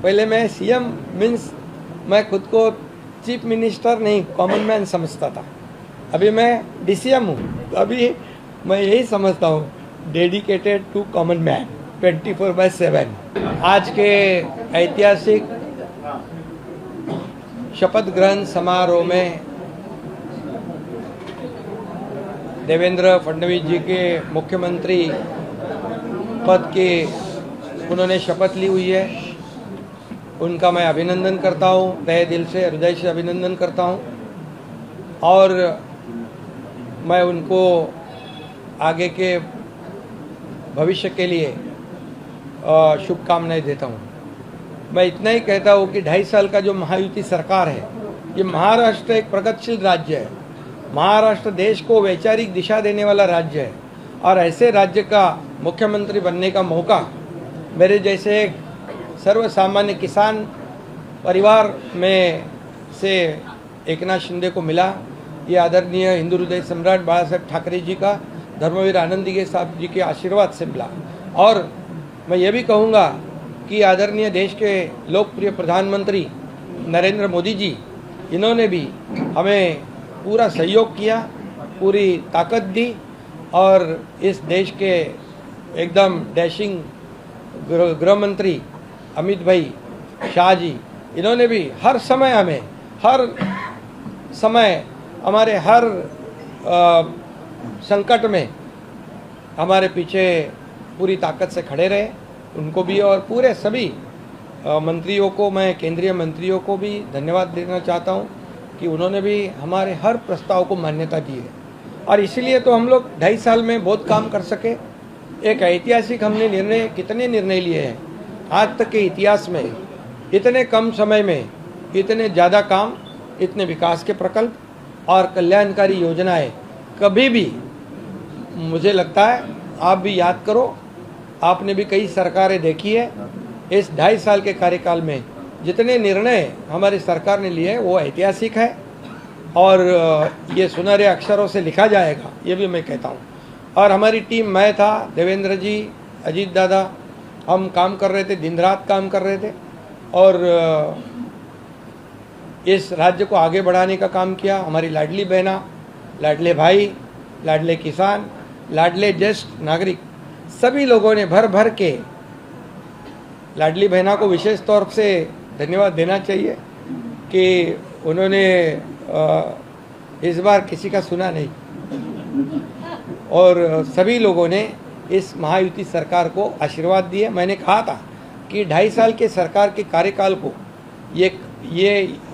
पहले मैं CM means मैं खुद को चीफ मिनिस्टर नहीं कॉमन मैन समझता था। अभी मैं डीसीएम हूँ, तो अभी मैं यही समझता हूँ डेडिकेटेड टू कॉमन मैन 24/7। आज के ऐतिहासिक शपथ ग्रहण समारोह में देवेंद्र फडणवीस जी के मुख्यमंत्री पद के उन्होंने शपथ ली हुई है। उनका मैं अभिनंदन करता हूँ, तहे दिल से हृदय से अभिनंदन करता हूँ और मैं उनको आगे के भविष्य के लिए शुभकामनाएं देता हूँ। मैं इतना ही कहता हूँ कि 2.5 साल का जो महायुति सरकार है, ये महाराष्ट्र एक प्रगतिशील राज्य है। महाराष्ट्र देश को वैचारिक दिशा देने वाला राज्य है और ऐसे राज्य का मुख्यमंत्री बनने का मौका मेरे जैसे एक सर्वसामान्य किसान परिवार में से एकनाथ शिंदे को मिला। ये आदरणीय हिंदू हृदय सम्राट बाला साहेब ठाकरे जी का, धर्मवीर आनंदी साहब जी के आशीर्वाद से मिला। और मैं ये भी कहूँगा कि आदरणीय देश के लोकप्रिय प्रधानमंत्री नरेंद्र मोदी जी, इन्होंने भी हमें पूरा सहयोग किया, पूरी ताकत दी और इस देश के एकदम डैशिंग गृह मंत्री अमित भाई शाह जी, इन्होंने भी हर समय हमारे हर संकट में हमारे पीछे पूरी ताकत से खड़े रहे। उनको भी और पूरे सभी मंत्रियों को, मैं केंद्रीय मंत्रियों को भी धन्यवाद देना चाहता हूं कि उन्होंने भी हमारे हर प्रस्ताव को मान्यता दी है और इसीलिए तो हम लोग 2.5 साल में बहुत काम कर सके। एक ऐतिहासिक हमने कितने निर्णय लिए हैं आज तक के इतिहास में, इतने कम समय में इतने ज़्यादा काम, इतने विकास के प्रकल्प और कल्याणकारी योजनाएं कभी भी, मुझे लगता है आप भी याद करो, आपने भी कई सरकारें देखी है, इस 2.5 साल के कार्यकाल में जितने निर्णय हमारी सरकार ने लिए वो ऐतिहासिक है और ये सुनहरे अक्षरों से लिखा जाएगा, ये भी मैं कहता हूँ। और हमारी टीम, मैं था, देवेंद्र जी, अजीत दादा, हम काम कर रहे थे, दिन रात काम कर रहे थे और इस राज्य को आगे बढ़ाने का काम किया। हमारी लाडली बहना, लाडले भाई, लाडले किसान, लाडले ज्येष्ठ नागरिक, सभी लोगों ने भर भर के, लाडली बहना को विशेष तौर से धन्यवाद देना चाहिए कि उन्होंने इस बार किसी का सुना नहीं और सभी लोगों ने इस महायुति सरकार को आशीर्वाद दिए। मैंने कहा था कि 2.5 साल के सरकार के कार्यकाल को ये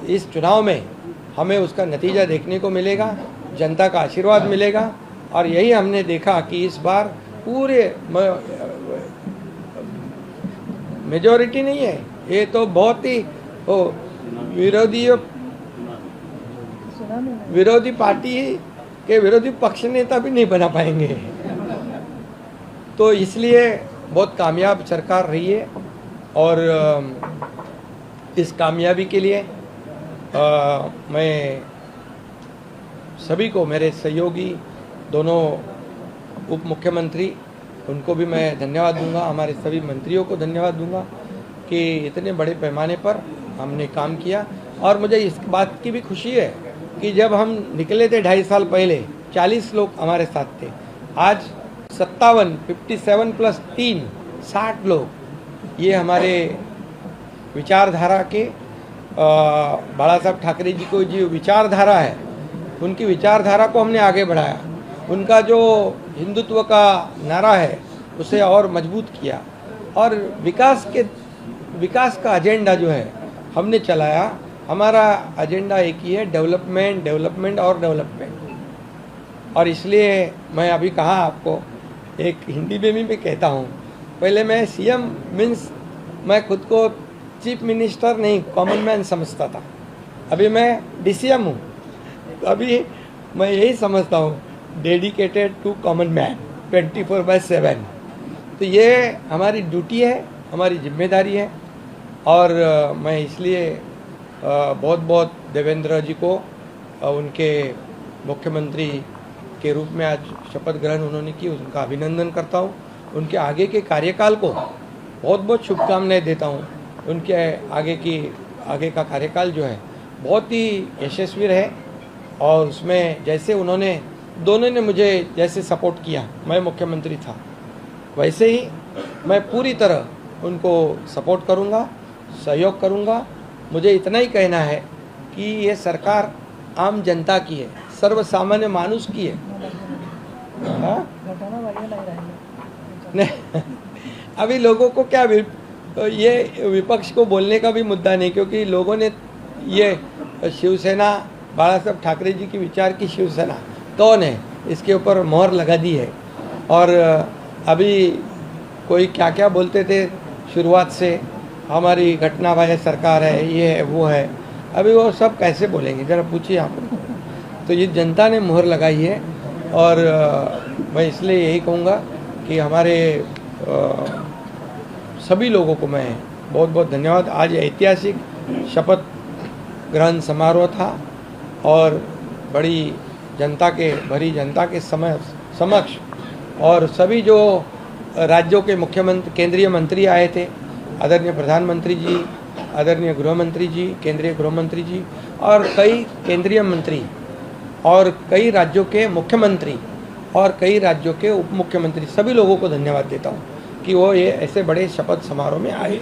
इस चुनाव में हमें उसका नतीजा देखने को मिलेगा, जनता का आशीर्वाद मिलेगा और यही हमने देखा कि इस बार पूरे मेजॉरिटी नहीं है, ये तो बहुत ही विरोधी पार्टी के विरोधी पक्ष नेता भी नहीं बना पाएंगे। तो इसलिए बहुत कामयाब सरकार रही है और इस कामयाबी के लिए मैं सभी को, मेरे सहयोगी दोनों उप मुख्यमंत्री, उनको भी मैं धन्यवाद दूंगा, हमारे सभी मंत्रियों को धन्यवाद दूंगा कि इतने बड़े पैमाने पर हमने काम किया। और मुझे इस बात की भी खुशी है कि जब हम निकले थे 2.5 साल पहले 40 लोग हमारे साथ थे, आज 57 प्लस 3 60 लोग। ये हमारे विचारधारा के बाला साहब ठाकरे जी को जो विचारधारा है, उनकी विचारधारा को हमने आगे बढ़ाया। उनका जो हिंदुत्व का नारा है उसे और मजबूत किया और विकास का एजेंडा जो है हमने चलाया। हमारा एजेंडा एक ही है, डेवलपमेंट, डेवलपमेंट और डेवलपमेंट। और इसलिए मैं अभी कहा आपको, एक हिंदी में भी मैं कहता हूँ, पहले मैं सीएम मीन्स मैं खुद को चीफ मिनिस्टर नहीं कॉमन मैन समझता था। अभी मैं डीसीएम हूँ, तो अभी मैं यही समझता हूँ डेडिकेटेड टू कॉमन मैन 24/7। तो ये हमारी ड्यूटी है, हमारी जिम्मेदारी है और मैं इसलिए बहुत बहुत देवेंद्र जी को उनके मुख्यमंत्री के रूप में आज शपथ ग्रहण उन्होंने की, उनका अभिनंदन करता हूँ। उनके आगे के कार्यकाल को बहुत बहुत शुभकामनाएं देता हूँ उनके आगे का कार्यकाल जो है बहुत ही यशस्वी रहे। और उसमें जैसे उन्होंने दोनों ने मुझे जैसे सपोर्ट किया, मैं मुख्यमंत्री था, वैसे ही मैं पूरी तरह उनको सपोर्ट करूंगा, सहयोग करूंगा। मुझे इतना ही कहना है कि ये सरकार आम जनता की है, सर्वसामान्य मानुष की है। नहीं, अभी लोगों को क्या ये विपक्ष को बोलने का भी मुद्दा नहीं, क्योंकि लोगों ने ये शिवसेना, बाला साहब ठाकरे जी की विचार की शिवसेना कौन है, इसके ऊपर मोहर लगा दी है। और अभी कोई क्या क्या बोलते थे शुरुआत से, हमारी घटना वाले सरकार है, ये है वो है, अभी वो सब कैसे बोलेंगे, ज़रा पूछिए आप उनको। तो ये जनता ने मोहर लगाई है। और मैं इसलिए यही कहूँगा कि हमारे सभी लोगों को मैं बहुत बहुत धन्यवाद। आज ऐतिहासिक शपथ ग्रहण समारोह था और भरी जनता के समक्ष और सभी जो राज्यों के मुख्यमंत्री, केंद्रीय मंत्री आए थे, आदरणीय प्रधानमंत्री जी, आदरणीय गृह मंत्री जी, केंद्रीय गृह मंत्री जी और कई केंद्रीय मंत्री और कई राज्यों के मुख्यमंत्री और कई राज्यों के उप मुख्यमंत्री, सभी लोगों को धन्यवाद देता हूँ कि वो ये ऐसे बड़े शपथ समारोह में आए।